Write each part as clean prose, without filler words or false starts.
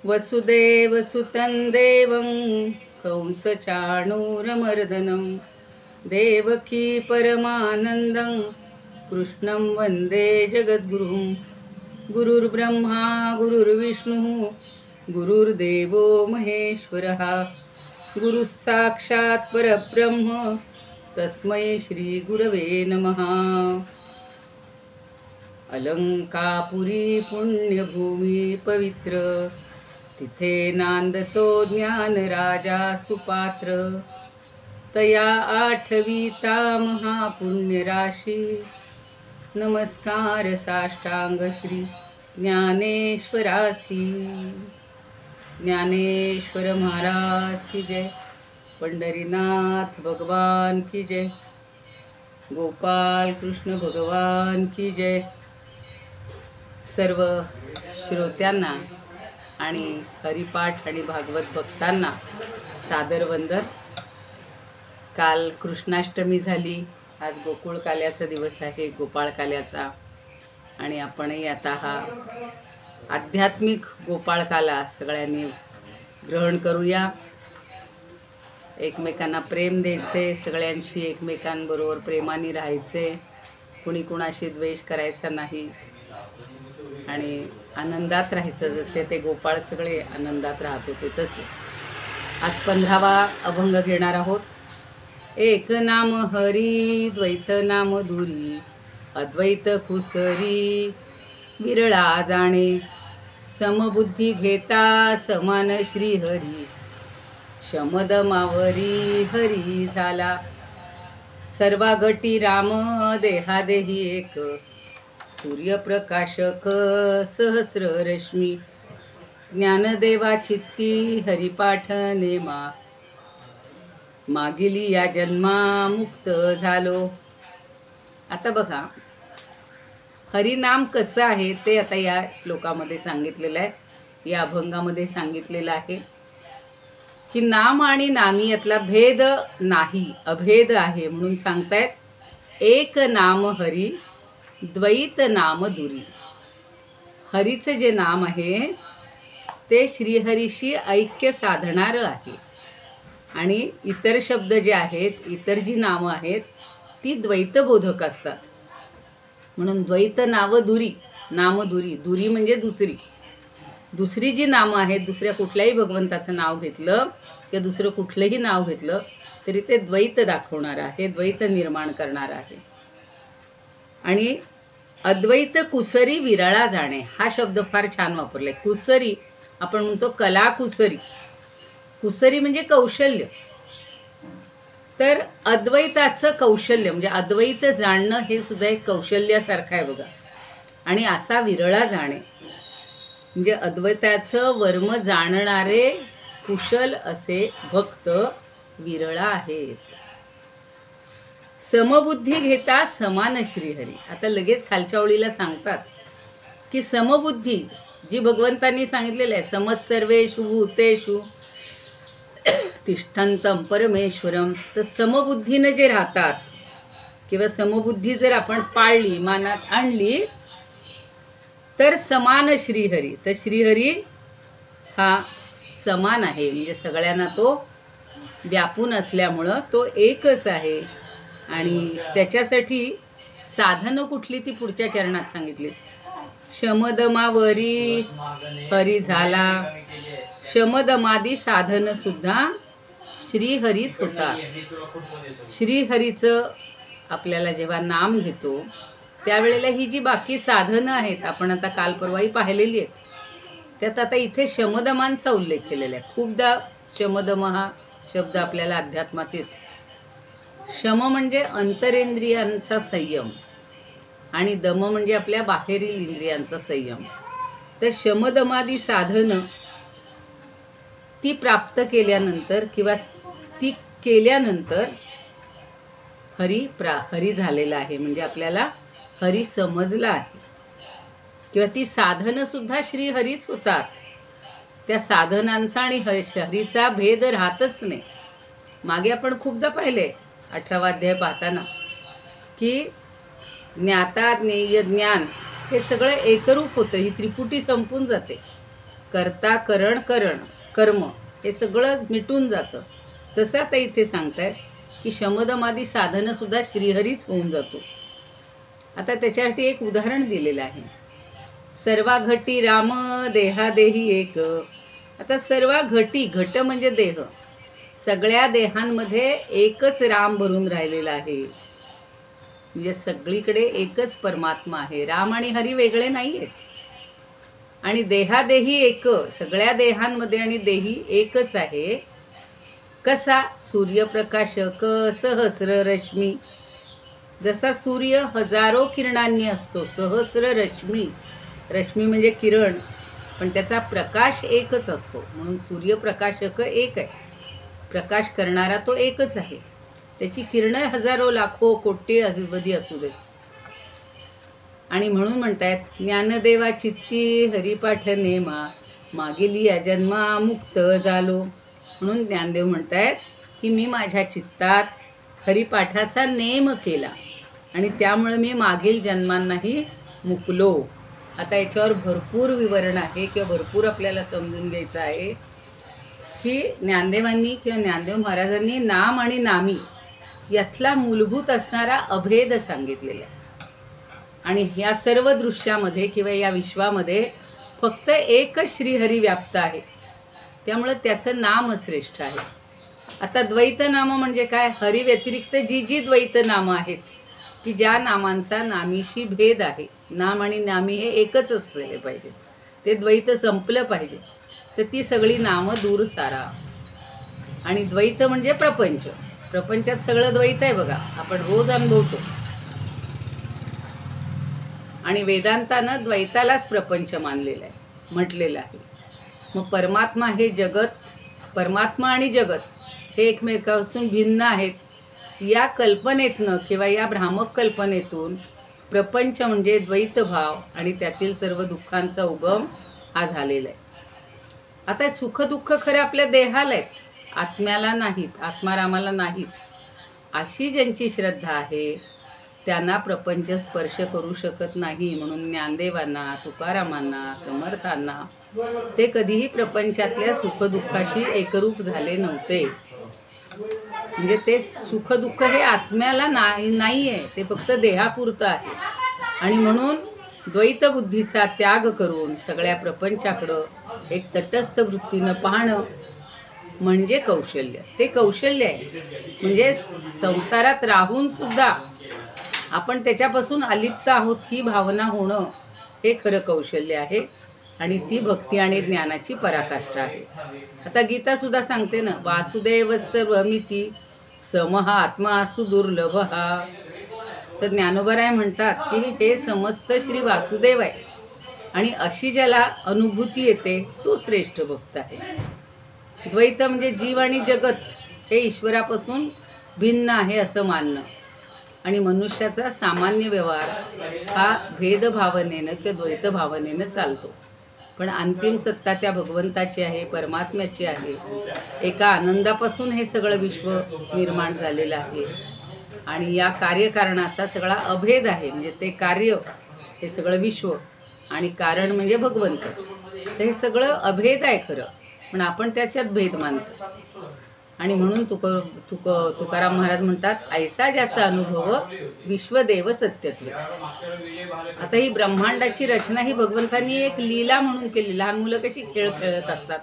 वसुदेवसुतं देवं कंसचाणूरमर्दनं देवकी परमानन्दं कृष्णं वन्दे जगद्गुरुं। गुरुर्ब्रह्मा गुरुर्विष्णुः गुरुर्देवो महेश्वरः गुरुः साक्षात् परब्रह्म तस्मै श्रीगुरवे नमः। अलंकापुरी पुण्यभूमी पवित्र तिथे नांदतो ज्ञान राजा सुपात्र। तया आठवीता महापुण्य राशी नमस्कार साष्टांग श्री ज्ञानेश्वरासी। ज्ञानेश्वर महाराज की जय, पंढरीनाथ भगवान की जय, गोपाल कृष्ण भगवान की जय। सर्व श्रोत्यांना आणि हरिपाठ आणि भागवत भक्तांना सादर वंदन। काल कृष्णाष्टमी झाली, आज गोकुळ काल्याचा दिवस आहे, गोपाळ काल्याचा। आणि आपणही आता हा आध्यात्मिक गोपाळ काला सगळ्यांनी ग्रहण करूया। एकमेकांना प्रेम द्यायचे, सगळ्यांशी एकमेकांबरोबर प्रेमाने राहायचे, कुणी कुणाशी द्वेष करायचा नाही आणि आनंदात राहायचं। जसे ते गोपाळ सगळे आनंदात राहत होते तसे। आज 15वा अभंग घेणार आहोत। एक नाम हरी द्वैत नाम दुरी, अद्वैत कुसरी विरळा जाणे। समबुद्धी घेता समान श्री हरी, शमदमावरी हरी झाला। सर्वागटी राम देहादेही एक, सूर्यप्रकाशक सहस्र रश्मी। ज्ञानदेवा चित्ती हरिपाठ नेमा, मागिली या जन्मा मुक्त झालो। आता बघा, हरिनाम कसं आहे ते आता या श्लोकामध्ये सांगितलेलं आहे, या अभंगामध्ये सांगितलेलं आहे की नाम आणि नामी यातला भेद नाही, अभेद आहे म्हणून सांगतायत। एक नाम हरी द्वैत नाम दुरी। हरीचं जे नाम आहे ते श्रीहरीशी ऐक्य साधणारं आहे आणि इतर शब्द जे आहेत, इतर जी नामं आहेत ती द्वैतबोधक असतात, म्हणून द्वैत नाव दुरी, नाम दुरी। दुरी म्हणजे दुसरी जी नामं आहेत, दुसऱ्या कुठल्याही भगवंताचं नाव घेतलं किंवा दुसरं कुठलंही नाव घेतलं तरी ते द्वैत दाखवणार आहे, द्वैत निर्माण करणार आहे। आणि अद्वैत कुसरी विरळा जाणे हा शब्द फार छान वापरलाय। कुसरी आपण म्हणतो कला कुसरी, कुसरी म्हणजे कौशल्य। तर अद्वैताचं कौशल्य म्हणजे अद्वैत जाणणं हे सुद्धा एक कौशल्यासारखं आहे बघा। आणि असा विरळा जाणे म्हणजे अद्वैताचं वर्म जाणणारे कुशल असे भक्त विरळा आहेत। समबुद्धी घेता समान श्रीहरी। आता लगेच खालच्या ओळीला सांगतात की समबुद्धी जी भगवंतांनी सांगितलेलं आहे, समस्सर्वेषु भूतेषु तिष्ठन्तं परमेश्वरम। तर समबुद्धीनं जे राहतात किंवा समबुद्धी जर आपण पाळली, मनात आणली तर समान श्रीहरी। तर श्रीहरी हा समान आहे म्हणजे सगळ्यांना तो व्यापून असल्यामुळं तो एकच आहे। आणि त्याच्यासाठी साधनं कुठली ती पुढच्या चरणात सांगितली। शमदमावरी हरी झाला। शमदमादी साधन सुद्धा श्रीहरीच होतात। श्रीहरीचं आपल्याला जेव्हा नाम घेतो त्यावेळेला ही जी बाकी साधनं आहेत, आपण आता काल परवाही पाहिलेली आहेत, त्यात आता इथे शमदमांचा उल्लेख केलेला आहे। खूपदा शमदम हा शब्द आपल्याला अध्यात्मात येतो। शम म्हणजे अंतरेंद्रियांचा संयम आणि दम म्हणजे आपल्या बाहेरील इंद्रियांचा संयम। तर शमदमादी साधनं ती प्राप्त केल्यानंतर किंवा ती केल्यानंतर हरी झालेला आहे म्हणजे आपल्याला हरी समजला आहे। किंवा ती साधनं सुद्धा श्रीहरीच होतात। त्या साधनांचा आणि हरीचा भेद राहतच नाही। मागे आपण खूपदा पाहिले 18वा अध्याय पाहताना की ज्ञाता ज्ञेय ज्ञान हे सगळं एकरूप होतं, ही त्रिपुटी संपून जाते। करता करण करण कर्म हे सगळं मिटून जातं. तसं आता इथे सांगतायत की शमदमादी साधनसुद्धा श्रीहरीच होऊन जातो. आता त्याच्यासाठी एक उदाहरण दिलेलं आहे. सर्वा घटी राम देहादेही एक. आता सर्वा घटी, घट म्हणजे देह, सगळ्या देहांमध्ये एकच राम भरून राहिलेला आहे. म्हणजे सगळीकडे एकच परमात्मा आहे. राम आणि हरी वेगळे नाही आहेत. आणि देहादेही एक, सगळ्या देहांमध्ये आणि देही एकच आहे. कसा? सूर्यप्रकाश सहस्र रश्मी. जसा सूर्य हजारो किरणांनी असतो, सहस्र रश्मी, रश्मी म्हणजे किरण, पण त्याचा प्रकाश एकच असतो. म्हणून सूर्यप्रकाशक एक आहे. प्रकाश करणारा तो एकच आहे. त्याची किरणं हजारो लाखो कोटी अवधी असू देत. आणि म्हणून म्हणतायत ज्ञानदेवा चित्ती हरिपाठ नेमा मागेली या जन्मा मुक्त झालो. म्हणून ज्ञानदेव म्हणतायत की मी माझ्या चित्तात हरिपाठाचा नेम केला आणि त्यामुळे मी मागील जन्मांनाही मुकलो. आता याच्यावर भरपूर विवरण आहे किंवा भरपूर आपल्याला समजून घ्यायचं आहे की ज्ञानदेवांनी किंवा ज्ञानदेव महाराजांनी नाम आणि नामी यातला मूलभूत असणारा अभेद सांगितलेला आहे. आणि या सर्व दृश्यामध्ये किंवा या विश्वामध्ये फक्त एकच श्रीहरी व्याप्त आहे. त्यामुळं त्याचं नाम श्रेष्ठ आहे. आता द्वैत नाम म्हणजे काय? हरी व्यतिरिक्त जी जी द्वैत नामं आहेत की ज्या नामांचा नामीशी भेद आहे. नाम आणि नामी हे एकच असलेले पाहिजे. ते द्वैत संपलं पाहिजे. तर ती सगळी नामं दूर सारा. आणि द्वैत म्हणजे प्रपंच. प्रपंचात सगळं द्वैत आहे बघा, आपण रोज अनुभवतो. आणि वेदांतानं द्वैतालाच प्रपंच मानलेलं आहे, म्हटलेलं आहे. मग परमात्मा हे जगत, परमात्मा आणि जगत हे एकमेकापासून भिन्न आहेत. या कल्पनेतनं किंवा या भ्रामक कल्पनेतून प्रपंच म्हणजे द्वैतभाव आणि त्यातील सर्व दुःखांचा उगम हा झालेला आहे. आता सुखदुःख खरं आपल्या देहाला आहेत, आत्म्याला नाहीत, आत्मारामाला नाहीत. अशी ज्यांची श्रद्धा आहे त्यांना प्रपंच स्पर्श करू शकत नाही. म्हणून ज्ञानदेवांना, तुकारामांना, समर्थांना ते कधीही प्रपंचातल्या सुखदुःखाशी एकरूप झाले नव्हते. म्हणजे ते सुखदुःख हे आत्म्याला नाही आहे, ते फक्त देहापुरतं आहे. आणि म्हणून द्वैतबुद्धीचा त्याग करून सगळ्या प्रपंचाकडं एक तटस्थ वृत्तीनं पाहणं म्हणजे कौशल्य. ते कौशल्य आहे. म्हणजे संसारात राहून सुद्धा आपण त्याच्यापासून अलिप्त आहोत ही भावना होणं हे खरं कौशल्य आहे. आणि ती भक्ती आणि ज्ञानाची पराकाष्ठा आहे. आता गीतासुद्धा सांगते ना, वासुदेव सर्वमिती समहा आत्मा सुदुर्लभ हा. तर ज्ञानोबराय म्हणतात की हे समस्त श्री वासुदेव आहे आणि अशी ज्याला अनुभूती येते तो श्रेष्ठ भक्त आहे. द्वैत म्हणजे जीव आणि जगत हे ईश्वरापासून भिन्न आहे असं मानणं. आणि मनुष्याचा सामान्य व्यवहार हा भेदभावनेनं किंवा द्वैत भावनेनं चालतो. पण अंतिम सत्ता त्या भगवंताची आहे, परमात्म्याची आहे. एका आनंदापासून हे सगळं विश्व निर्माण झालेलं आहे. आणि या कार्यकारणाचा सगळा अभेद आहे. म्हणजे ते कार्य हे सगळं विश्व आणि कारण म्हणजे भगवंत. तर हे सगळं अभेद आहे खरं, पण आपण त्याच्यात भेद मानतो. आणि म्हणून तुकाराम महाराज म्हणतात ऐसा ज्याचा अनुभव विश्वदेव सत्यत्व. आता ही ब्रह्मांडाची रचना ही भगवंतांनी एक लीला म्हणून केली. लहान मुलं कशी खेळ खेळत असतात.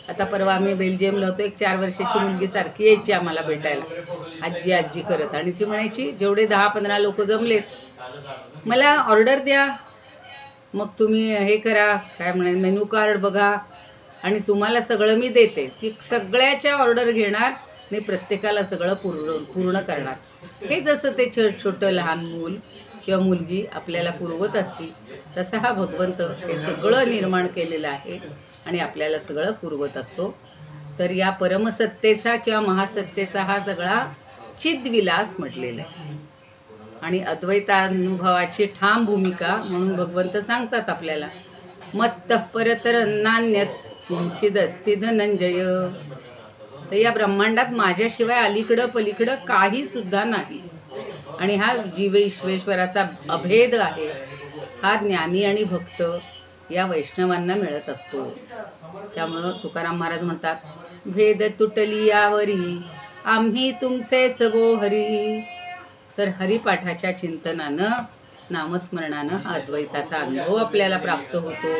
आता परवा आम्ही बेल्जियमला होतो, एक 4 वर्षाची मुलगी सारखी यायची आम्हाला भेटायला, आजी आजी करत. आणि ती म्हणायची जेवढे 10-15 लोक जमलेत मला ऑर्डर द्या, मग तुम्ही हे करा, काय म्हणाय मेनू कार्ड बघा आणि तुम्हाला सगळं मी देते. ती सगळ्याच्या ऑर्डर घेणार आणि प्रत्येकाला सगळं पूर्ण करणार. हे जसं ते छोटं लहान मूल किंवा मुलगी आपल्याला पुरवत असती तसा हा भगवंत हे सगळं निर्माण केलेलं आहे आणि आपल्याला सगळं पुरवत असतो. तर या परमसत्तेचा किंवा महासत्तेचा हा सगळा चिद्विलास म्हटलेला आहे. आणि अद्वैतानुभवाची ठाम भूमिका म्हणून भगवंत सांगतात आपल्याला मत्तः परतर नान्यत् किंचिद अस्ति धनंजय. तर या ब्रह्मांडात माझ्याशिवाय अलीकडं पलीकडं काही सुद्धा नाही. आणि हा जीव ईश्वराचा अभेद आहे. हा ज्ञानी आणि भक्त या वैष्णवांना मिळत असतो. त्यामुळं तुकाराम महाराज म्हणतात, भेद तुटली यावरी आम्ही तुमचेच गो हरी. तर हरिपाठाच्या चिंतनानं, नामस्मरणानं हा अद्वैताचा अनुभव आपल्याला प्राप्त होतो.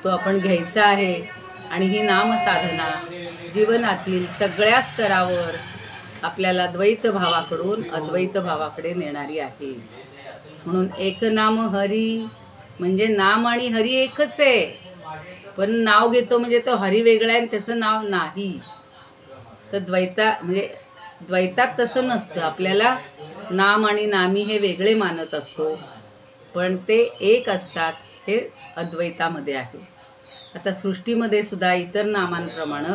तो आपण घ्यायचा आहे. आणि ही नामसाधना जीवनातील सगळ्या स्तरावर आपल्याला द्वैत भावाकडून अद्वैत भावाकडे नेणारी आहे. म्हणून एक नाम हरी म्हणजे नाम आणि हरी एकच आहे. पण नाव घेतो म्हणजे तो हरी वेगळा आहे आणि त्याचं नाव नाही. तर द्वैतात तसं नसतं. आपल्याला नाम आणि नामी हे वेगळे मानत असतो, पण ते एक असतात हे अद्वैतामध्ये आहे. आता सृष्टीमध्ये सुद्धा इतर नामांप्रमाणे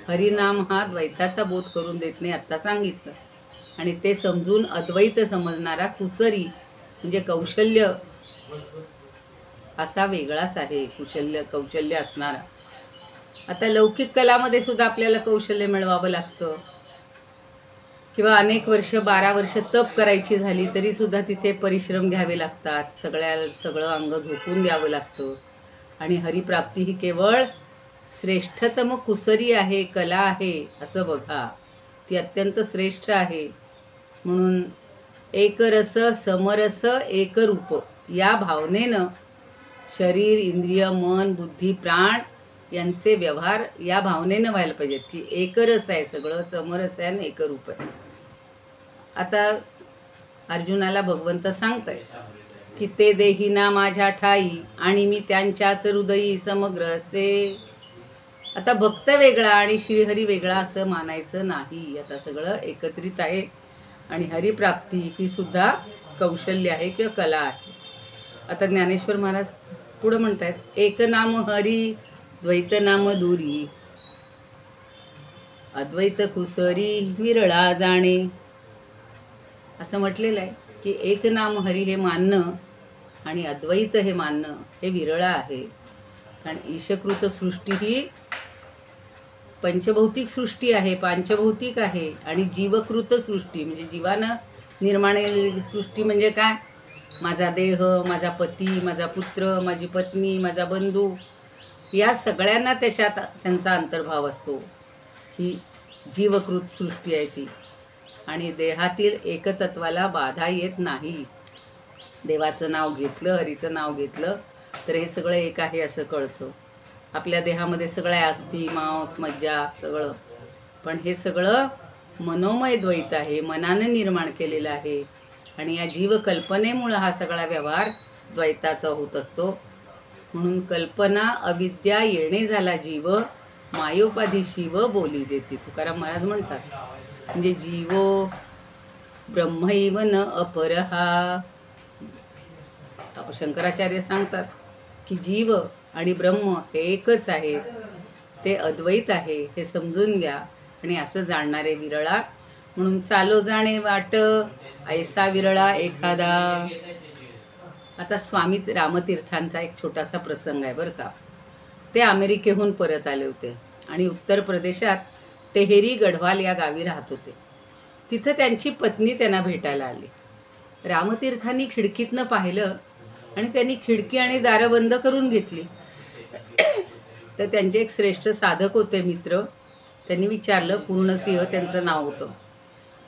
हरिनाम हा द्वैताचा बोध करून देत नाही, आत्ता सांगितलं. आणि ते समजून अद्वैत समजणारा कुसरी म्हणजे कौशल्य असा वेगळाच आहे. कौशल्य असणारा. आता लौकिक कलामध्ये सुद्धा आपल्याला कौशल्य मिळवावं लागतं. किंवा अनेक वर्ष 12 वर्ष तप करायची झाली तरी सुद्धा तिथे परिश्रम घ्यावे लागतात. सगळं अंग झोकून द्यावं लागतं. आणि हरिप्राप्ती ही केवळ श्रेष्ठतम कुसरी आहे, कला आहे असं बघा. ती अत्यंत श्रेष्ठ आहे. म्हणून एकरस समरस एकरूप या भावनेनं शरीर, इंद्रिय, मन, बुद्धी, प्राण यांचे व्यवहार या भावनेनं व्हायला पाहिजेत की एकरस आहे सगळं, समरस आहे आणि एकरूप आहे. आता अर्जुनाला भगवंत सांगताय की ते देहीना माझ्या ठाई आणि मी त्यांच्याच हृदयी समग्र असे. आता भक्त वेगळा आणि श्रीहरी वेगळा असं मानायचं नाही. आता सगळं एकत्रित आहे. आणि हरिप्राप्ती ही सुद्धा कौशल्य आहे किंवा कला आहे. आता ज्ञानेश्वर महाराज पुढं म्हणतायत, एक नाम हरी द्वैत नाम दुरी अद्वैत कुसरी विरळा जाणे. असं म्हटलेलं आहे की एक नाम हरी हे मानणं आणि अद्वैत हे मानणं हे विरळ आहे. कारण ईशकृत सृष्टी ही पंचभौतिक सृष्टी आहे, पांचभौतिक आहे. आणि जीवकृत सृष्टी म्हणजे जीवानं निर्माण केलेली सृष्टी म्हणजे काय? माझा देह, माझा पती, माझा पुत्र, माझी पत्नी, माझा बंधू या सगळ्यांना त्याच्यात त्यांचा अंतर्भाव असतो. ही जीवकृत सृष्टी आहे ती. आणि देहातील एकतत्वाला बाधा येत नाही. देवाचं नाव घेतलं, हरीचं नाव घेतलं तर हे सगळं एक आहे असं कळतं. आपल्या देहामध्ये सगळ्या अस्थी, मांस, मज्जा सगळं, पण हे सगळं मनोमय द्वैत आहे, मनानं निर्माण केलेलं आहे. आणि या जीवकल्पनेमुळं हा सगळा व्यवहार द्वैताचा होत असतो. म्हणून कल्पना अविद्या येणे झाला जीव, मायोपाधी शिव बोली जेती. तुकाराम महाराज म्हणतात, म्हणजे जीवो ब्रह्मैव न अपरहा. शंकराचार्य सांगतात की जीव आणि ब्रह्म हे एकच आहेत, ते अद्वैत आहे हे समजून घ्या. आणि असं जाणणारे विरळा. म्हणून चालो जाणे वाट ऐसा विरळा एखादा. आता स्वामी रामतीर्थांचा एक छोटासा प्रसंग आहे बरं का. ते अमेरिकेहून परत आले होते आणि उत्तर प्रदेशात टेहरी गढवाल या गावी राहत होते. तिथं त्यांची पत्नी त्यांना भेटायला आली. रामतीर्थांनी खिडकीतनं पाहिलं आणि त्यांनी खिडकी आणि दारं बंद करून घेतली. तर त्यांचे एक श्रेष्ठ साधक होते मित्र. त्यांनी विचारलं, पूर्णसिंह त्यांचं नाव होतं.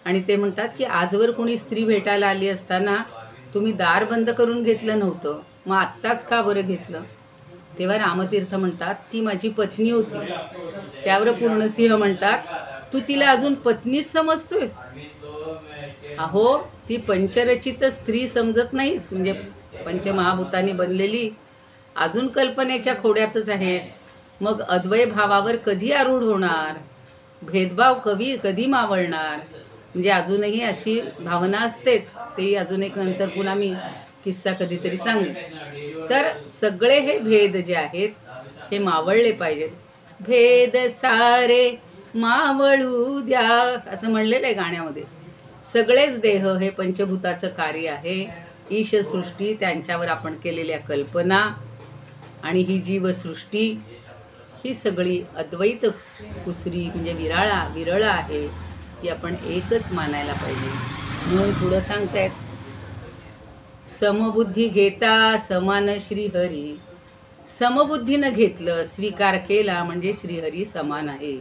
आणि ते म्हणतात की आजवर कोणी स्त्री भेटायला आली असताना तुम्ही दार बंद करून घेतलं नव्हतं, मग आत्ताच का बरं घेतलं? तेव्हा रामतीर्थ म्हणतात, ती माझी पत्नी होती. त्यावर पूर्णसिंह म्हणतात, तू तिला अजून पत्नीच समजतोयस? अहो, ती पंचरचित स्त्री समजत नाहीस, म्हणजे पंचमहाभूतांनी बनलेली, अजून कल्पनेच्या खोड्यातच आहेस. मग अद्वय भावावर कधी आरूढ होणार? भेदभाव कधी मावळणार? म्हणजे अजूनही अशी भावना असतेच. तेही अजून एक नंतर पुन्हा मी किस्सा कधीतरी सांगेन. तर सगळे हे भेद जे आहेत हे मावळले पाहिजेत. भेद सारे मावळू द्या असं म्हणलेलं आहे गाण्यामध्ये. सगळेच देह हे पंचभूताचं कार्य आहे. ईशसृष्टी, त्यांच्यावर आपण केलेल्या कल्पना आणि ही जीवसृष्टी ही सगळी अद्वैत कुसरी म्हणजे विरळ आहे. ती आपण एकच मानायला पाहिजे. म्हणून पुढं सांगतायत, समबुद्धी घेता समान श्रीहरी समबुद्धीनं घेतलं, स्वीकार केला म्हणजे श्रीहरी समान आहे.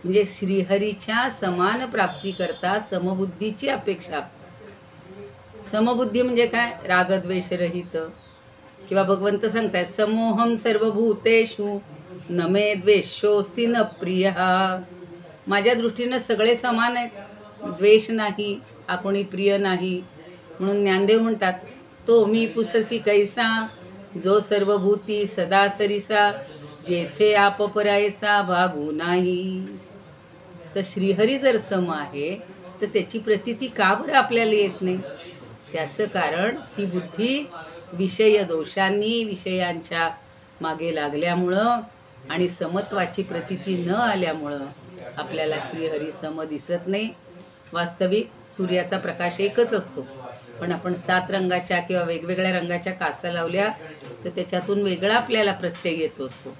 म्हणजे श्रीहरीच्या समान प्राप्तीकरता समबुद्धीची अपेक्षा. समबुद्धी म्हणजे काय? रागद्वेष रहित. किंवा भगवंत सांगतायत समोहम सर्वभूतेषु न मे द्वेषोस्ति न प्रिय. माझ्या दृष्टीनं सगळे समान आहेत, द्वेष नाही, कोणी प्रिय नाही. म्हणून ज्ञानदेव म्हणतात तो मी पुससी कैसा, जो सर्वभूती सदा सरिसा, जेथे आप परायसा भागू नाही. तर श्रीहरी जर सम आहे तर त्याची प्रतीती का बरं आपल्याला येत नाही? त्याचं कारण ही बुद्धी विषय दोषांनी, विषयांच्या मागे लागल्यामुळं आणि समत्वाची प्रतीती न आल्यामुळं आपल्याला श्रीहरी सम दिसत नाही. वास्तविक सूर्याचा प्रकाश एकच असतो, पण आपण 7 रंगाच्या किंवा वेगवेगळ्या रंगाच्या काचा लावल्या तर त्याच्यातून वेगळा आपल्याला प्रत्यय येतो असतो.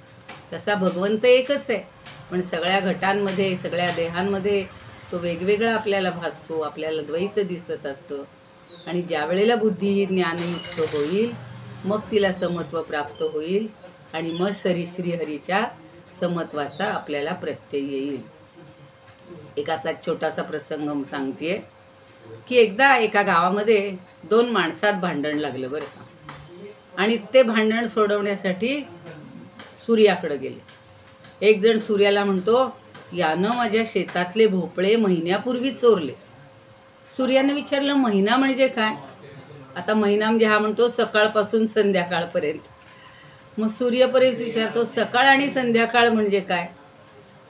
तसा भगवंत एकच आहे, पण सगळ्या घटांमध्ये, सगळ्या देहांमध्ये तो वेगवेगळा आपल्याला भासतो, आपल्याला द्वैत दिसत असतं. आणि ज्या वेळेला बुद्धी ही ज्ञानयुक्त होईल मग तिला समत्व प्राप्त होईल आणि मग श्रीहरीच्या समत्वाचा आपल्याला प्रत्यय येईल. एक असा छोटासा प्रसंग सांगतेय की एकदा एका गावामध्ये 2 माणसात भांडण लागलं बरं का. आणि ते भांडण सोडवण्यासाठी सूर्याकडे गेले. एक जण सूर्याला म्हणतो यानं माझ्या शेतातले भोपळे महिन्यापूर्वी चोरले. सूर्यानं विचारलं महिना म्हणजे काय? आता महिना म्हणजे हा म्हणतो सकाळपासून संध्याकाळपर्यंत. मग सूर्यपर्यंत विचारतो सकाळ आणि संध्याकाळ म्हणजे काय?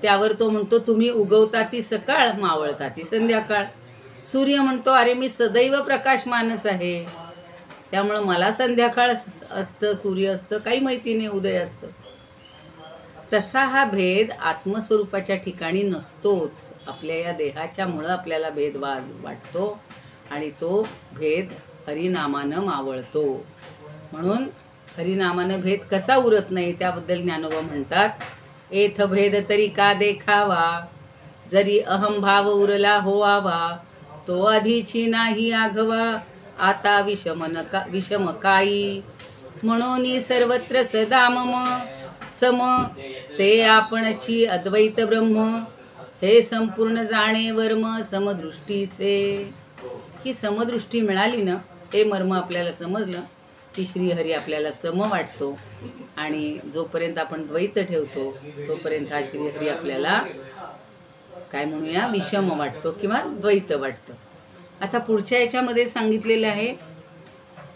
त्यावर तो म्हणतो तुम्ही उगवता ती सकाळ, मावळता ती संध्याकाळ. सूर्य म्हणतो अरे मी सदैव प्रकाशमानच आहे, त्यामुळं मला संध्याकाळ असतं, सूर्य असतं काही माहिती नाही, उदय असतं. तसा हा भेद आत्मस्वरूपाच्या ठिकाणी नसतोच. आपल्या या देहाच्या मुळं आपल्याला भेद वाटतो आणि तो भेद हरिनामानं मावळतो. म्हणून हरिनामानं भेद कसा उरत नाही त्याबद्दल ज्ञानोबा म्हणतात एथ भेद तरी का देखावा, जरी अहंभाव उरला होवावा, तो आधीची नाही आघवा, आता विषम काही. म्हणून सर्वत्र सदा मम सम, ते आपणची अद्वैत ब्रह्म, हे संपूर्ण जाणे वर्म समदृष्टीचे. ही समदृष्टी मिळाली ना, हे मर्म आपल्याला समजलं की श्रीहरी आपल्याला सम वाटतो आणि जोपर्यंत आपण द्वैत ठेवतो तोपर्यंत हा श्रीहरी आपल्याला काय म्हणूया विषम वाटतो किंवा द्वैत वाटतं. आता पुढच्या याच्यामध्ये सांगितलेलं आहे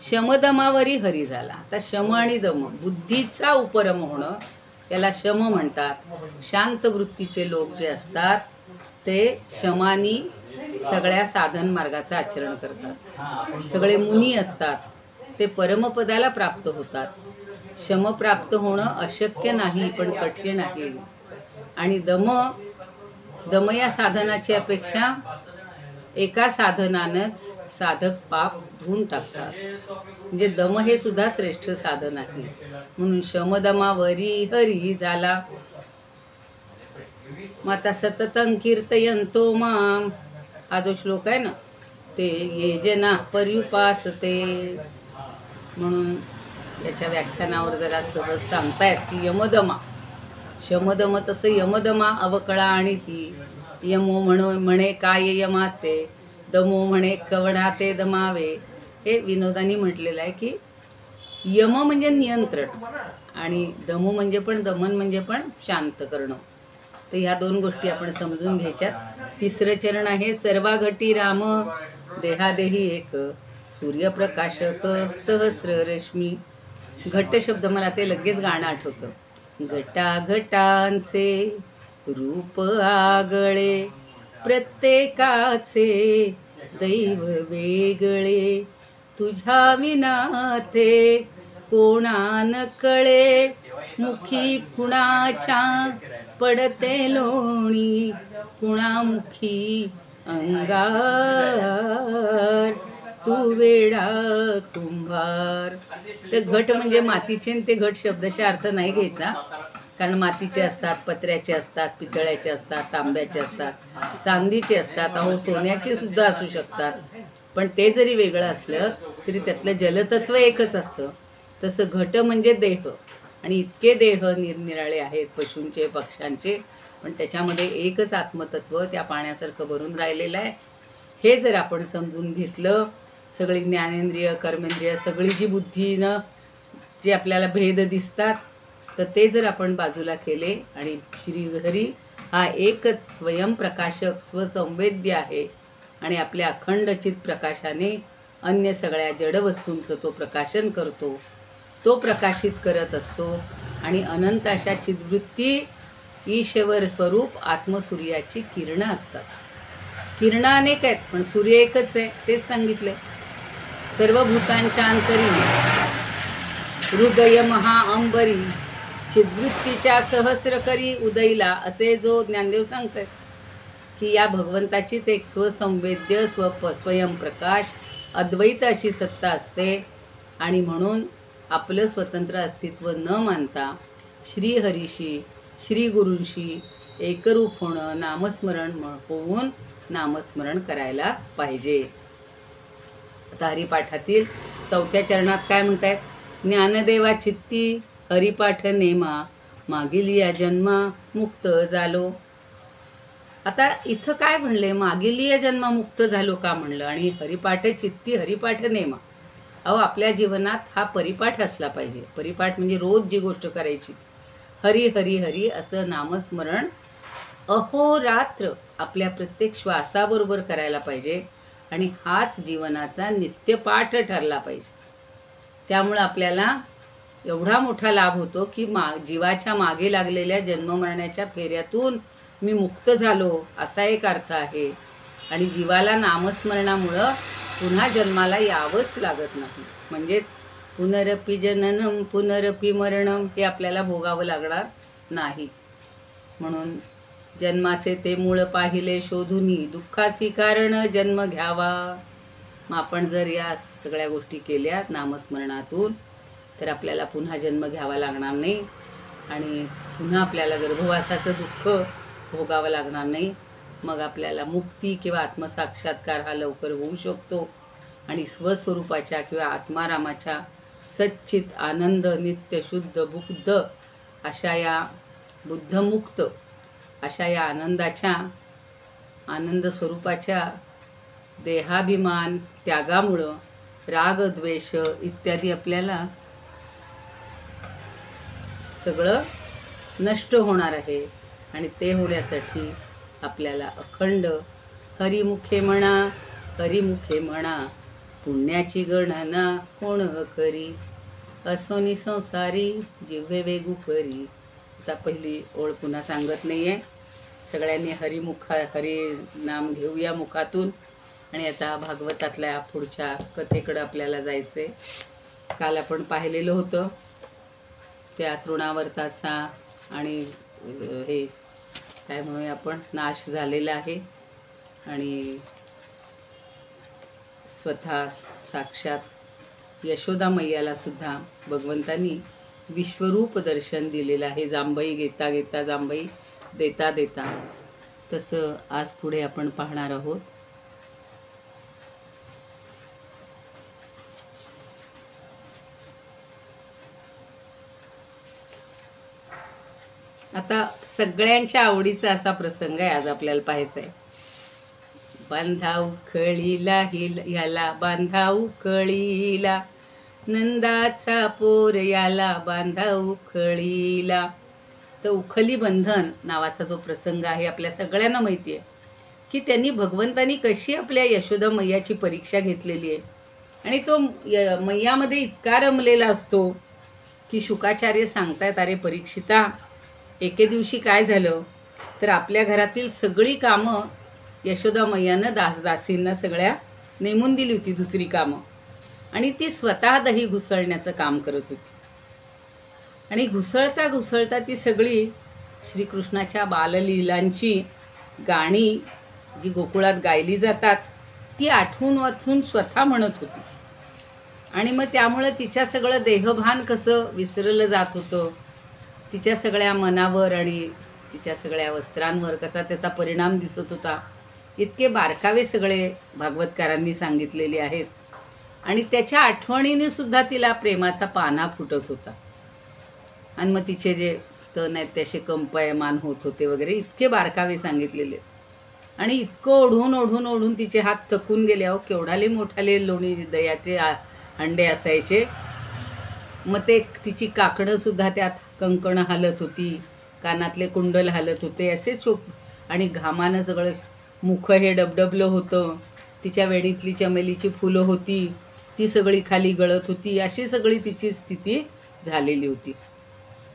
शमदमावरी हरी झाला. आता शम आणि दम बुद्धीचा उपरम होणं त्याला शम म्हणतात. शांत वृत्तीचे लोक जे असतात ते शमानी सगळ्या साधन मार्गाचं आचरण करतात. सगळे मुनी असतात ते परमपदाला प्राप्त होतात. शम प्राप्त होणं अशक्य नाही पण कठीण आहे. आणि दम या साधनाची अपेक्षा एका साधनानंच साधक पाप धुवून टाकतात. म्हणजे दम हे सुद्धा श्रेष्ठ साधन आहे. म्हणून शमदमावरी हरी झाला. माता सततं कीर्तयंतो माम, हा जो श्लोक आहे ना ते ये जना पर्युपासते. म्हणून याच्या व्याख्यानावर जरा सहज सांगतायत की यमदमा शमदम तसं यमदमा अवकळा आणि ती. यमो म्हणे काय यमाचे, दमो म्हणे कवणा ते दमावे. हे विनोदानी म्हटलेलं आहे की यम म्हणजे नियंत्रण आणि दमो म्हणजे पण दमन म्हणजे पण शांत करणं. तर ह्या 2 गोष्टी आपण समजून घ्यायच्यात. 3रं चरण आहे सर्वा घटी राम, देहादेही एक, सूर्यप्रकाशक सहस्र रश्मी. घट्ट शब्द मला ते लगेच गाणं आठवतं. घटाघटांचे रूप आगळे, प्रत्येकाचे दैव वेगळे, तुझ्या विना ते कोणा न कळे, मुखी कुणाच्या पडते लोणी, कुणामुखी अंगार, तू वेडा कुंभार. तर घट म्हणजे मातीचे, ते घट शब्दशा अर्थ नाही घ्यायचा, कारण मातीचे असतात, पत्र्याचे असतात, पितळ्याचे असतात, तांब्याचे असतात, चांदीचे असतात, अहो सोन्याचे सुद्धा असू शकतात. पण ते जरी वेगळं असलं तरी त्यातलं जलतत्व एकच असतं. तसं घट म्हणजे देह आणि इतके देह निरनिराळे आहेत पशूंचे पक्ष्यांचे, पण त्याच्यामध्ये एकच आत्मतत्व त्या पाण्यासारखं भरून राहिलेलं आहे. हे जर आपण समजून घेतलं, सगळी ज्ञानेंद्रिय कर्मेंद्रिय सगळी जी बुद्धीनं जे आपल्याला भेद दिसतात तर ते जर आपण बाजूला केले आणि श्रीहरी हा एकच स्वयंप्रकाशक स्वसंवेद्य आहे आणि आपल्या अखंड चित प्रकाशाने अन्य सगळ्या जडवस्तूंचं तो प्रकाशन करतो, तो प्रकाशित करत असतो आणि अनंत अशा चिद्वृत्ती ईश्वर स्वरूप आत्मसूर्याची किरणं असतात. किरणं अनेक आहेत पण सूर्य एकच आहे, तेच सांगितले. सर्व भूतांच्या अंतरी हृदय महाअंबरी चिद्वृत्तीच्या सहस्र करी उदयला, असे जो ज्ञानदेव सांगतात की या भगवंताचीच एक स्वसंवेद्य स्वयंप्रकाश अद्वैत अशी सत्ता असते. आणि म्हणून आपलं स्वतंत्र अस्तित्व न मानता श्रीहरीशी श्रीगुरूंशी एकरूप होणं, नामस्मरण होऊन नामस्मरण करायला पाहिजे. आता हरिपाठातील 4थ्या चरणात काय म्हणतायत? ज्ञानदेवा चित्ती हरिपाठ नेमा मागील या जन्मा मुक्त झालो. आता इथं काय म्हणले? मागील या जन्मा मुक्त झालो का म्हणलं? आणि हरिपाठ चित्ती हरिपाठ नेमा. अहो, आपल्या जीवनात हा परिपाठ असला पाहिजे. परिपाठ म्हणजे रोज जी गोष्ट करायची, हरी हरी हरी असं नामस्मरण अहोरात्र आपल्या प्रत्येक श्वासाबरोबर करायला पाहिजे आणि हाच जीवनाचा नित्यपाठ ठरला पाहिजे. त्यामुळं आपल्याला एवढा मोठा लाभ होतो की जीवाच्या मागे लागलेल्या जन्ममरणाच्या फेऱ्यातून मी मुक्त झालो असा एक अर्थ आहे. आणि जीवाला नामस्मरणामुळं पुन्हा जन्माला यावंच लागत नाही. म्हणजेच पुनरपि जननम पुनरपि मरणम हे आपल्याला भोगावं लागणार नाही. म्हणून जन्माचे ते मूळ पाहिले शोधुनी दुःखासी कारण जन्म घ्यावा. मग आपण जर या सगळ्या गोष्टी केल्या नामस्मरणातून तर आपल्याला पुन्हा जन्म घ्यावा लागणार नाही आणि पुन्हा आपल्याला गर्भवासाचं दुःख भोगावं लागणार नाही. मग आपल्याला मुक्ती किंवा आत्मसाक्षात्कार हा लवकर होऊ शकतो आणि स्वस्वरूपाच्या किंवा आत्मारामाच्या सच्चित आनंद नित्य शुद्ध बुद्ध अशा या बुद्धमुक्त अशा या आनंद स्वरूपाच्या देहाभिमान त्यागामुळं राग द्वेष इत्यादी आपल्याला सगळं नष्ट होणार आहे. आणि ते होण्यासाठी आपल्याला अखंड हरिमुखे म्हणा हरिमुखे म्हणा पुण्याची गणना कोण करी असोनी संसारी जिव्हे वेगू करी. आता पहिली ओळ पुन्हा सांगत नाही आहे. सगळ्यांनी हरी नाम घेऊया मुखातून. आणि आता भागवतातल्या पुढच्या कथेकडं आपल्याला जायचं आहे. काल आपण पाहिलेलं होतं त्या तृणावर्ताचा आणि हे काय म्हणूया आपण नाश झालेला आहे आणि स्वतः साक्षात यशोदा मैयाला सुद्धा भगवंतांनी विश्वरूप दर्शन दिलेलं आहे. जांभई घेता घेता जांभई देता देता. तसं आज पुढे आपण पाहणार आहोत. आता सगळ्यांच्या आवडीचा असा प्रसंग आहे आज आपल्याला पाहायचा आहे. बांधा उखळीला याला बांधा उखळीला नंदाचा पोर याला बांधा उखळीला. तर उखली बंधन नावाचा जो प्रसंग आहे आपल्या सगळ्यांना माहिती आहे की त्यांनी भगवंतांनी कशी आपल्या यशोदा मैयाची परीक्षा घेतलेली आहे. आणि तो मैयामध्ये इतका रमलेला असतो की शुकाचार्य सांगतायत, अरे परीक्षिता, एके दिवशी काय झालं तर आपल्या घरातील सगळी कामं यशोदा मैयानं दासदासींना सगळ्या नेमून दिली होती दुसरी कामं. आणि ती स्वतः दही घुसळण्याचं काम करत होती. आणि घुसळता घुसळता ती सगळी श्रीकृष्णाच्या बाललीलांची गाणी जी गोकुळात गायली जातात ती आठवून वाचून स्वतः म्हणत होती. आणि मग त्यामुळं तिच्या सगळं देहभान कसं विसरलं जात होतं, तिच्या सगळ्या मनावर आणि तिच्या सगळ्या वस्त्रांवर कसा त्याचा परिणाम दिसत होता. इतके बारकावे सगळे भागवतकारांनी सांगितलेले आहेत. आणि त्याच्या आठवणीने सुद्धा तिला प्रेमाचा पाना फुटत होता. आणि मग तिचे जे स्तन आहेत ते असे कंपायमान होत होते वगैरे, इतके बारकावे सांगितलेले. आणि इतकं ओढून ओढून ओढून तिचे हात थकून गेले. अहो केवढाले मोठाले लोणी दह्याचे अंडे असायचे. मग ते तिची काकडंसुद्धा त्यात कंकणं हालत होती, कानातले कुंडल हालत होते असे आणि घामानं सगळं मुख हे डबडबलं होतं. तिच्या वेणीतली चमेलीची फुलं होती ती सगळी खाली गळत होती. अशी सगळी तिची स्थिती झालेली होती.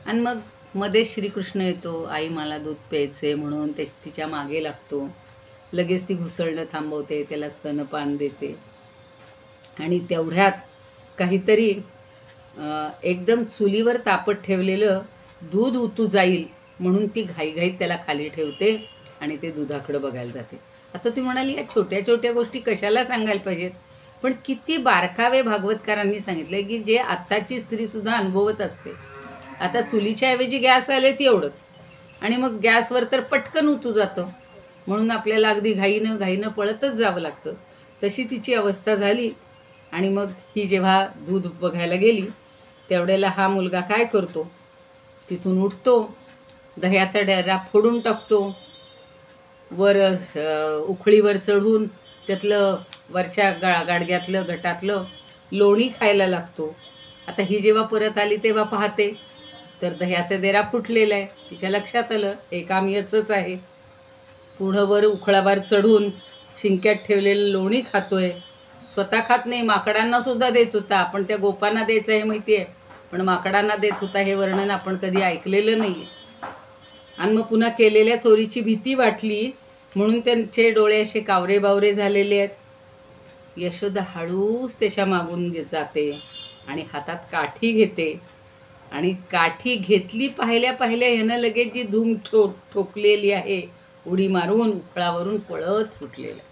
आणि मग मध्ये श्रीकृष्ण येतो, आई मला दूध प्यायचे म्हणून तिच्या मागे लागतो. लगेच ती घुसळणं थांबवते, त्याला स्तनपान देते. आणि तेवढ्यात काहीतरी एकदम चुलीवर तापत ठेवलेलं दूध उतू जाईल म्हणून ती घाईघाईत त्याला खाली ठेवते आणि ते दुधाकडं बघायला जाते. आता ती म्हणाली, या छोट्या छोट्या गोष्टी कशाला सांगायला पाहिजेत, पण किती बारकावे भागवतकारांनी सांगितले की जे आत्ताची स्त्रीसुद्धा अनुभवत असते. आता चुलीच्या ऐवजी गॅस आले ती एवढंच, आणि मग गॅसवर तर पटकन उतू जातं म्हणून आपल्याला अगदी घाईनं पळतच जावं लागतं. तशी तिची अवस्था झाली. आणि मग ही जेव्हा दूध बघायला गेली तेवढ्याला हा मुलगा काय करतो, तिथून उठतो, दह्याचा डेरा फोडून टाकतो, वर उखळीवर चढून त्यातलं वरच्या गाडग्यातलं घटातलं लोणी खायला लागतो. आता ही जेव्हा परत आली तेव्हा पाहते तर दह्याचा डेरा फुटलेला आहे. तिच्या लक्षात आलं हे काम याचंच आहे. पुढं वर उखळावर चढून शिंक्यात ठेवलेलं लोणी खातोय. स्वतः खात नाही, माकडांना सुद्धा देत होता. आपण त्या गोपांना द्यायचं हे माहिती आहे, पण माकडांना देत होता हे वर्णन आपण कधी ऐकलेलं नाही आहे. आणि मग पुन्हा केलेल्या चोरीची भीती वाटली म्हणून त्यांचे डोळे असे कावरे बावरे झालेले आहेत. यशोदा हळूच त्याच्या मागून जाते आणि हातात काठी घेते. आणि काठी घेतली पाहिल्या पाहिल्या ह्यानं लगेच जी धूम ठोकलेली आहे उडी मारून उखळावरून पळत सुटलेला.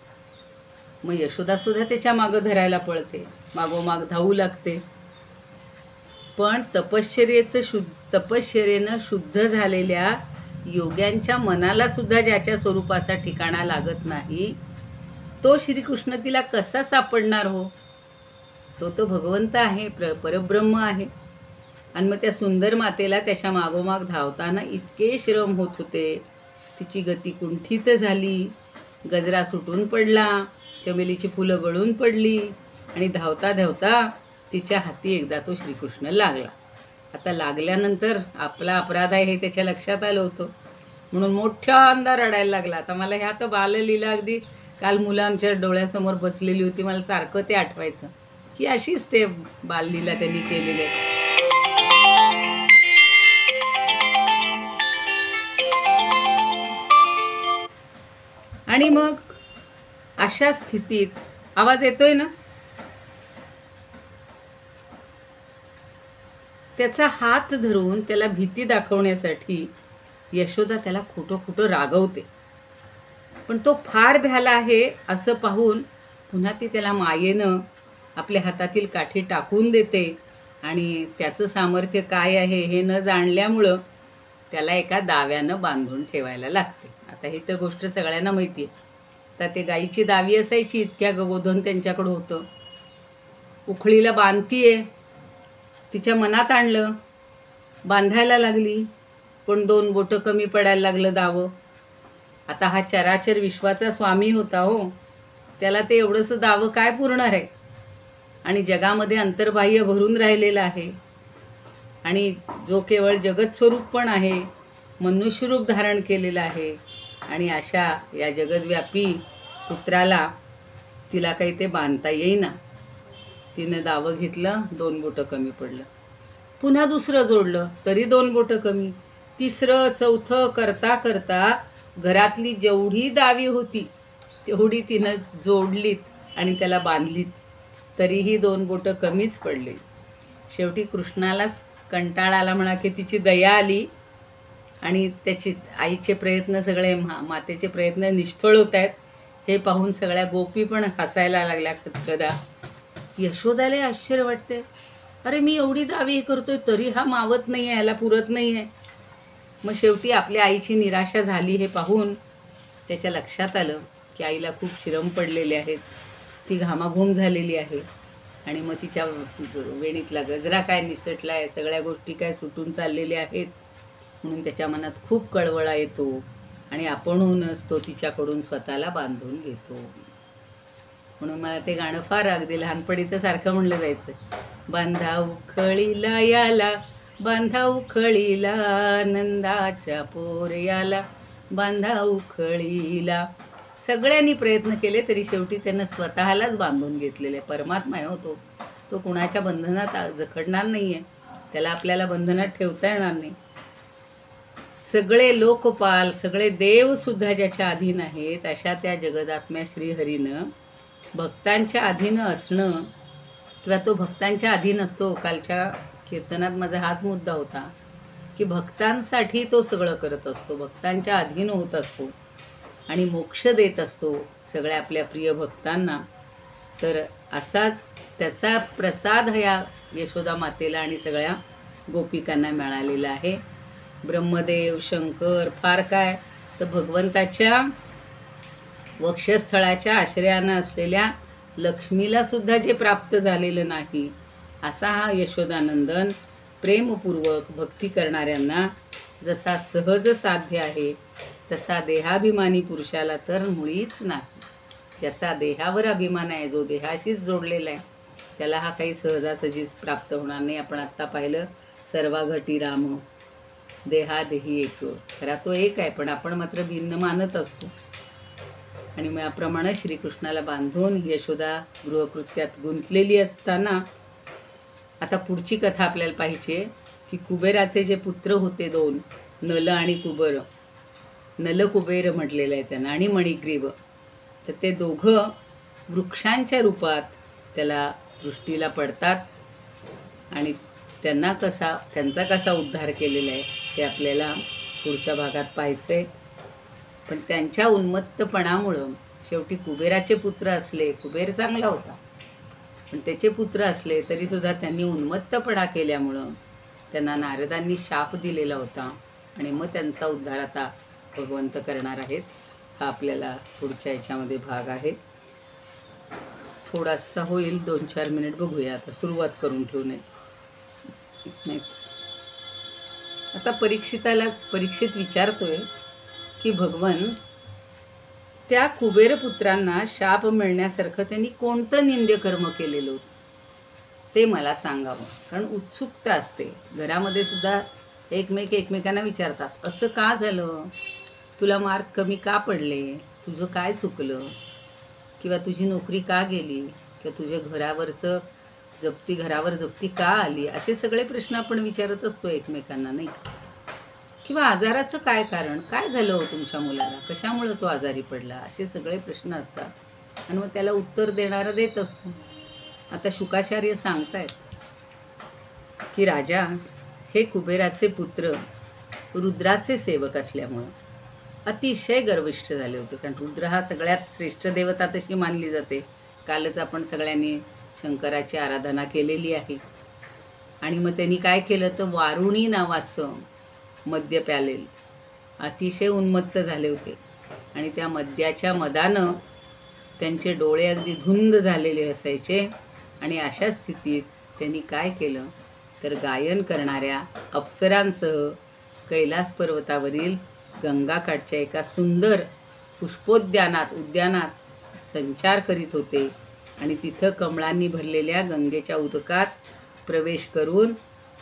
मग यशोदासुद्धा त्याच्या मागं धरायला पळते, मागोमाग धावू लागते. पण तपश्चर्येनं शुद्ध झालेल्या योग्यांच्या मनाला सुद्धा ज्याच्या स्वरूपाचा ठिकाणा लागत नाही तो श्रीकृष्ण तिला कसा सापडणार हो. तो भगवंत आहे, परब्रह्म आहे. आणि मग त्या सुंदर मातेला त्याच्या मागोमाग धावताना इतके श्रम होत होते. तिची गती कुंठित झाली, गजरा सुटून पडला, चमेलीची फुलं गळून पडली आणि धावता धावता तिच्या हाती एकदा तो श्रीकृष्ण लागला. आता लागल्यानंतर आपला अपराध आहे हे त्याच्या लक्षात आलं होतं म्हणून मोठ्यांदा रडायला लागला. आता मला ह्या तर बाललीला अगदी काल मुलांच्या डोळ्यासमोर बसलेली होती, मला सारखं ते आठवायचं की अशीच ते बाललीला त्यांनी केलेले. आणि मग अशा स्थितीत आवाज येतोय ना, त्याचा हात धरून त्याला भीती दाखवण्यासाठी यशोदा त्याला खोटं रागवते. पण तो फार भ्याला आहे असं पाहून पुन्हा ती त्याला मायेनं आपल्या हातातील काठी टाकून देते. आणि त्याचं सामर्थ्य काय आहे हे न जाणल्यामुळं त्याला एका दाव्यानं बांधून ठेवायला लागते. आता ही तर गोष्ट सगळ्यांना माहिती आहे. तर ते गाईची दावी असायची, इतक्या गोधन त्यांच्याकडं होतं. उखळीला बांधतीये, तिच्या मनात आणलं, बांधायला लागली, पण 2 बोटं कमी पडायला लागलं दावं. आता हा चराचर विश्वाचा स्वामी होता हो, त्याला ते एवढंसं दावं काय पुरणार आहे. आणि जगामध्ये अंतर्बाह्य भरून राहिलेलं आहे आणि जो केवळ जगत स्वरूप पण आहे, मनुष्यरूप धारण केलेलं आहे. आणि अशा या जगदव्यापी पुत्राला तिला काही ते बांधता येईना. तिनं दावं घेतलं, 2 बोटं कमी पडलं. पुन्हा दुसरं जोडलं तरी 2 बोटं कमी. तिसरं चौथं करता करता घरातली जेवढी दावी होती तेवढी तिनं जोडलीत आणि त्याला बांधलीत, तरीही 2 बोटं कमीच पडले. शेवटी कृष्णालाच कंटाळा आला म्हणा की तिची दया आली आणि त्याची आईचे प्रयत्न सगळे मातेचे प्रयत्न निष्फळ होत आहेत हे पाहून सगळ्या गोपी पण हसायला लागल्या कदा. यशोदाला आश्चर्य वाटते, अरे मी एवढी दावी करतोय तरी हा मावत नाही आहे, ह्याला पुरत नाही आहे. मग शेवटी आपल्या आईची निराशा झाली हे पाहून त्याच्या लक्षात आलं की आईला खूप श्रम पडलेले आहेत, ती घामाघूम झालेली आहे. आणि मग तिच्या वेणीतला गजरा काय निसटला आहे, सगळ्या गोष्टी काय सुटून चाललेल्या आहेत म्हणून त्याच्या मनात खूप कळवळा येतो आणि आपणहूनच तो तिच्याकडून स्वतःला बांधून घेतो. म्हणून मला ते गाणं फार अगदी लहानपणी तर सारखं म्हणलं जायचं, बांधा उखळीला याला, बांधा उखळीला नंदाच्या पोरयाला, बांधा उखळीला. सगळ्यांनी प्रयत्न केले तरी शेवटी त्यानं स्वतःलाच बांधून घेतलेले. परमात्मा आहे हो तो, तो कुणाच्या बंधनात जखडणार नाही आहे, त्याला आपल्याला बंधनात ठेवता येणार नाही. सगळे लोकपाल, सगळे देवसुद्धा ज्याच्या अधीन आहेत, अशा त्या जगदात्म्या श्रीहरीनं भक्तांच्या अधीन असणं किंवा तो भक्तांच्या अधीन असतो. कालच्या कीर्तनात माझा हाच मुद्दा होता की भक्तांसाठी तो सगळं करत असतो, भक्तांच्या अधीन होत असतो आणि मोक्ष देत असतो सगळ्या आपल्या प्रिय भक्तांना. तर असा त्याचा प्रसाद या यशोदा मातेला आणि सगळ्या गोपिकांना मिळालेला आहे. ब्रह्मदेव, शंकर, फार काय तर भगवंताच्या वक्षस्थळाच्या आश्रयानं असलेल्या लक्ष्मीला सुद्धा जे प्राप्त झालेलं नाही, असा हा यशोदानंदन प्रेमपूर्वक भक्ती करणाऱ्यांना जसा सहज साध्य आहे, तसा देहाभिमानी पुरुषाला तर मुळीच नाही. ज्याचा देहावर अभिमान आहे, जो देहाशीच जोडलेला आहे, त्याला हा काही सहजासहजीच प्राप्त होणार नाही. आपण आत्ता पाहिलं, सर्वा घटी राम, देहादेही एक. खरा तो एक आहे, पण आपण मात्र भिन्न मानत असतो. आणि मग याप्रमाणे श्रीकृष्णाला बांधून यशोदा गृहकृत्यात गुंतलेली असताना आता पुढची कथा आपल्याला पाहिजे की कुबेराचे जे पुत्र होते दोन, नल आणि कुबर, नल कुबेर म्हटलेलं आहे त्यांना, आणि मणिग्रीव, तर ते दोघं वृक्षांच्या रूपात त्याला दृष्टीला पडतात आणि त्यांचा कसा उद्धार केलेला आहे ते आपल्याला पुढच्या भागात पाहायचं आहे. पण त्यांच्या उन्मत्तपणामुळं शेवटी कुबेराचे पुत्र असले, कुबेर चांगला होता पण त्याचे पुत्र असले तरीसुद्धा त्यांनी उन्मत्तपणा केल्यामुळं त्यांना नारदांनी शाप दिलेला होता आणि मग त्यांचा उद्धार आता भगवंत करणार आहेत. हा आपल्याला पुढच्या याच्यामध्ये भाग आहे. थोडासा होईल, 2-4 मिनिट बघूया. आता सुरुवात करून ठेवू नये. आता परीक्षित विचारतोय की भगवन, त्या कुबेरपुत्रांना शाप मिळण्यासारखं त्यांनी कोणतं निंद्य कर्म केलेलं होतं ते मला सांगावं. कारण उत्सुकता असते घरामध्ये सुद्धा, एकमेकांना विचारतात, असं का झालं, तुला मार्क कमी का पडले, तुझं काय चुकलं, किंवा तुझी नोकरी का गेली, किंवा तुझ्या घरावर जप्ती का आली, असे सगळे प्रश्न आपण विचारत असतो एकमेकांना, नाही? किंवा आजाराचं काय कारण, काय झालं हो तुमच्या मुलाला, कशामुळं तो आजारी पडला, असे सगळे प्रश्न असतात आणि मग त्याला उत्तर देणारा देत असतो. आता शुकाचार्य सांगतायत की राजा, हे कुबेराचे पुत्र रुद्राचे सेवक असल्यामुळं अतिशय गर्विष्ठ झाले होते. कारण रुद्र हा सगळ्यात श्रेष्ठ देवता तशी मानली जाते. कालच आपण सगळ्यांनी शंकराची आराधना केलेली आहे. आणि मग त्यांनी काय केलं तर वारुणी नावाचं मद्य प्यालेल, अतिशय उन्मत्त झाले होते आणि त्या मद्याच्या मदानं त्यांचे डोळे अगदी धुंद झालेले असायचे. आणि अशा स्थितीत त्यांनी काय केलं तर गायन करणाऱ्या अप्सरांसह कैलास पर्वतावरील गंगाकाठच्या एका सुंदर उद्यानात संचार करीत होते आणि तिथं कमळांनी भरलेल्या गंगेच्या उदकात प्रवेश करून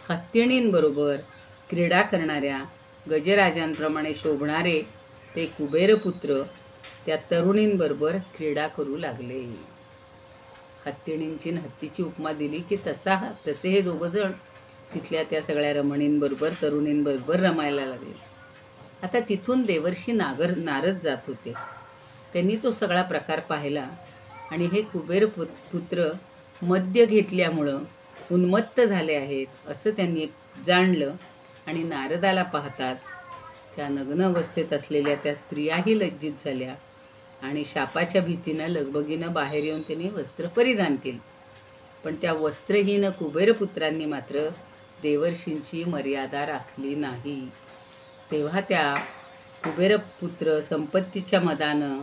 हत्तीणींबरोबर क्रीडा करणाऱ्या गजराजांप्रमाणे शोभणारे ते कुबेरपुत्र त्या तरुणींबरोबर क्रीडा करू लागले. हत्तीणींची हत्तीची उपमा दिली की तसे हे दोघंजण तिथल्या त्या सगळ्या रमणींबरोबर, तरुणींबरोबर रमायला लागले. आता तिथून देवर्षी नारद जात होते. त्यांनी तो सगळा प्रकार पाहिला आणि हे कुबेरपुत्र मद्य घेतल्यामुळं उन्मत्त झाले आहेत असं त्यांनी जाणलं. आणि नारदाला पाहताच त्या नग्न अवस्थेत असलेल्या त्या स्त्रियाही लज्जित झाल्या आणि शापाच्या भीतीनं लगबगीनं बाहेर येऊन त्यांनी वस्त्र परिधान केले. पण त्या वस्त्रहीन कुबेरपुत्रांनी मात्र देवर्षींची मर्यादा राखली नाही. तेव्हा त्या कुबेरपुत्र संपत्तीच्या मदानं,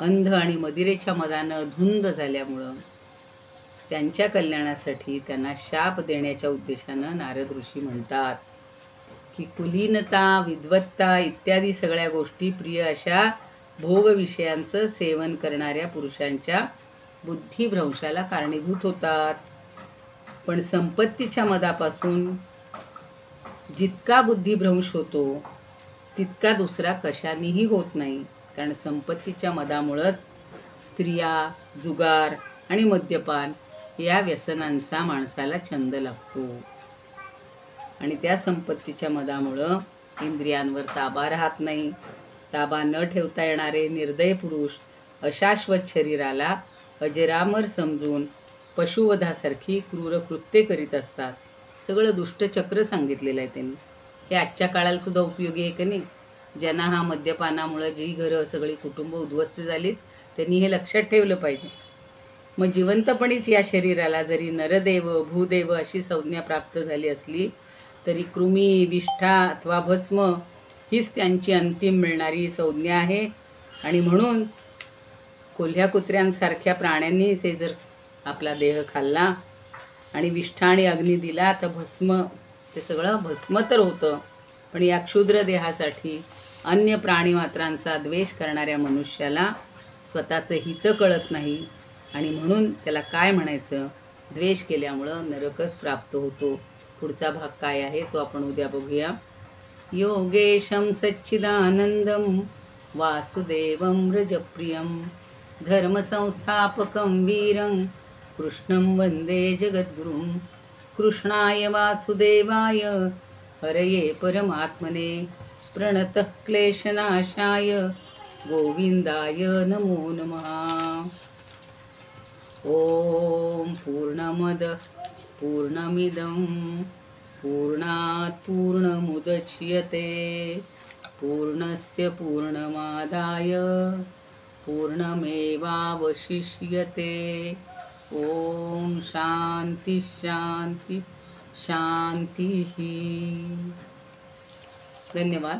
अंध आणि मदिरेच्या मदानं धुंद झाल्यामुळं त्यांच्या कल्याणासाठी त्यांना शाप देण्याच्या उद्देशानं नारद ऋषी म्हणतात की कुलीनता, विद्वत्ता इत्यादी सगळ्या गोष्टी प्रिय अशा भोगविषयांचं सेवन करणाऱ्या पुरुषांच्या बुद्धिभ्रंशाला कारणीभूत होतात. पण संपत्तीच्या मदापासून जितका बुद्धिभ्रंश होतो तितका दुसरा कशानेही होत नाही. कारण संपत्तीच्या मदामुळंच स्त्रिया, जुगार आणि मद्यपान या व्यसनांचा माणसाला छंद लागतो. आणि त्या संपत्तीच्या मदामुळं इंद्रियांवर ताबा राहत नाही. ताबा न ठेवता येणारे निर्दय पुरुष अशाश्वत शरीराला अजरामर समजून पशुवधासारखी क्रूर कृत्ये करीत असतात. सगळं दुष्टचक्र सांगितलेलं आहे त्यांनी. हे आजच्या काळाला सुद्धा उपयोगी आहे की नाही. ज्यांना हा मद्यपानामुळं जी घरं सगळी कुटुंब उद्ध्वस्त झालीत त्यांनी हे लक्षात ठेवलं पाहिजे. मग जिवंतपणीच या शरीराला जरी नरदेव, भूदेव अशी संज्ञा प्राप्त झाली असली तरी कृमी, विष्ठा अथवा भस्म हीच त्यांची अंतिम मिळणारी संज्ञा आहे. आणि म्हणून कोल्ह्या कुत्र्यांसारख्या प्राण्यांनी ते जर आपला देह खाल्ला आणि विष्ठा आणि अग्नी दिला तर भस्म, ते सगळं भस्म तर होतं. पण या क्षुद्र देहासाठी अन्य प्राणीमात्रांचा द्वेष करणाऱ्या मनुष्याला स्वतःचं हित कळत नाही. आणि म्हणून त्याला काय म्हणायचं, द्वेष केल्यामुळं नरकच प्राप्त होतो. पुढचा भाग काय आहे तो आपण उद्या बघूया. योगेशं सच्चिदानंदं वासुदेवं व्रजप्रियं धर्मसंस्थापकं वीरं कृष्णं वन्दे जगद्गुरुं. कृष्णाय वासुदेवाय हरये परमात्मने प्रणतः क्लेशनाशाय गोविंदाय नमो नमः. ओम पूर्णमदः पूर्णमिदं पूर्णात् पूर्णमुदच्यते पूर्णस्य पूर्णमादाय पूर्णमेवावशिष्यते. ओम शांति शांति शांति. धन्यवाद.